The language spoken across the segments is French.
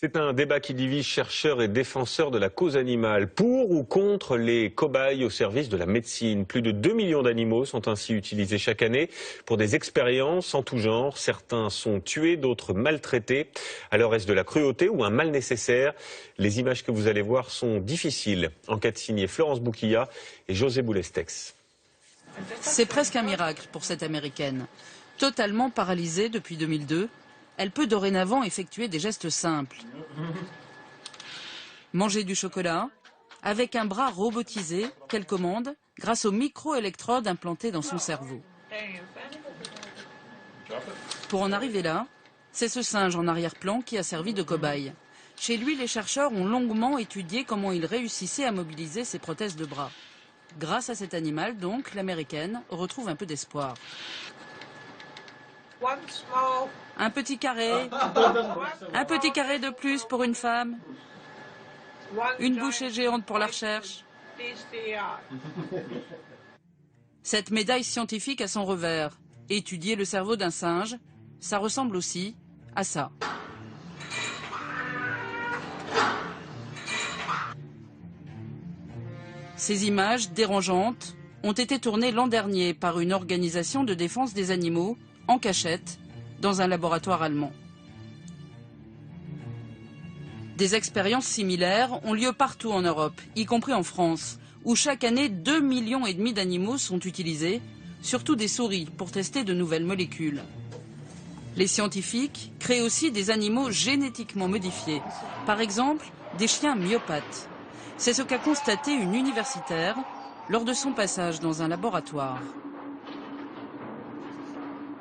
C'est un débat qui divise chercheurs et défenseurs de la cause animale. Pour ou contre les cobayes au service de la médecine. Plus de 2 millions d'animaux sont ainsi utilisés chaque année pour des expériences en tout genre. Certains sont tués, d'autres maltraités. Alors est-ce de la cruauté ou un mal nécessaire? Les images que vous allez voir sont difficiles. Enquête signée Florence Bouquilla et José Boulestex. C'est presque un miracle pour cette Américaine. Totalement paralysée depuis 2002, elle peut dorénavant effectuer des gestes simples. Manger du chocolat, avec un bras robotisé qu'elle commande grâce aux micro-électrodes implantées dans son cerveau. Pour en arriver là, c'est ce singe en arrière-plan qui a servi de cobaye. Chez lui, les chercheurs ont longuement étudié comment il réussissait à mobiliser ses prothèses de bras. Grâce à cet animal, donc, l'Américaine retrouve un peu d'espoir. Un petit carré de plus pour une femme, une bouchée géante pour la recherche. Cette médaille scientifique a son revers. Étudier le cerveau d'un singe, ça ressemble aussi à ça. Ces images dérangeantes ont été tournées l'an dernier par une organisation de défense des animaux en cachette dans un laboratoire allemand. Des expériences similaires ont lieu partout en Europe, y compris en France, où chaque année 2,5 millions d'animaux sont utilisés, surtout des souris, pour tester de nouvelles molécules. Les scientifiques créent aussi des animaux génétiquement modifiés, par exemple des chiens myopathes. C'est ce qu'a constaté une universitaire lors de son passage dans un laboratoire.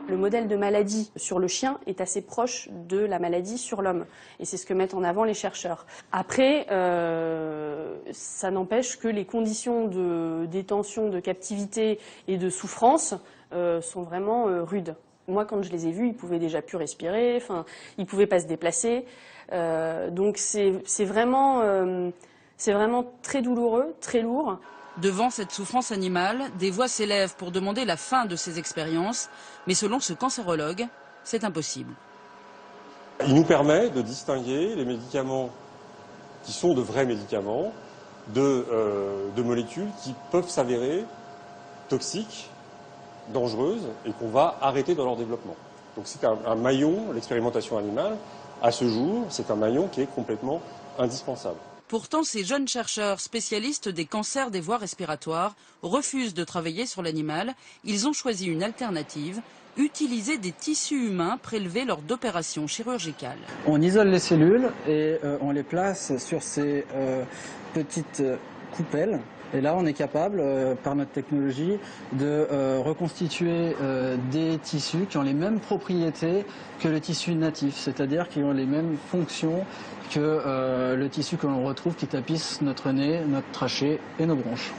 Le modèle de maladie sur le chien est assez proche de la maladie sur l'homme. Et c'est ce que mettent en avant les chercheurs. Après, ça n'empêche que les conditions de détention, de captivité et de souffrance sont vraiment rudes. Moi, quand je les ai vus, ils pouvaient déjà plus respirer, ils ne pouvaient pas se déplacer. Donc c'est vraiment très douloureux, très lourd. Devant cette souffrance animale, des voix s'élèvent pour demander la fin de ces expériences, mais selon ce cancérologue, c'est impossible. Il nous permet de distinguer les médicaments qui sont de vrais médicaments de molécules qui peuvent s'avérer toxiques, dangereuses et qu'on va arrêter dans leur développement. Donc c'est un maillon, l'expérimentation animale, à ce jour, c'est un maillon qui est complètement indispensable. Pourtant, ces jeunes chercheurs spécialistes des cancers des voies respiratoires refusent de travailler sur l'animal. Ils ont choisi une alternative, utiliser des tissus humains prélevés lors d'opérations chirurgicales. On isole les cellules et on les place sur ces petites coupelles. Et là, on est capable, par notre technologie, de reconstituer des tissus qui ont les mêmes propriétés que le tissu natif, c'est-à-dire qui ont les mêmes fonctions que le tissu que l'on retrouve qui tapisse notre nez, notre trachée et nos bronches.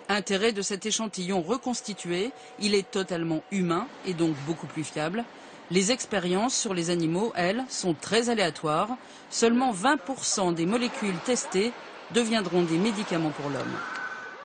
Intérêt de cet échantillon reconstitué, il est totalement humain et donc beaucoup plus fiable. Les expériences sur les animaux, elles, sont très aléatoires. Seulement 20% des molécules testées deviendront des médicaments pour l'homme.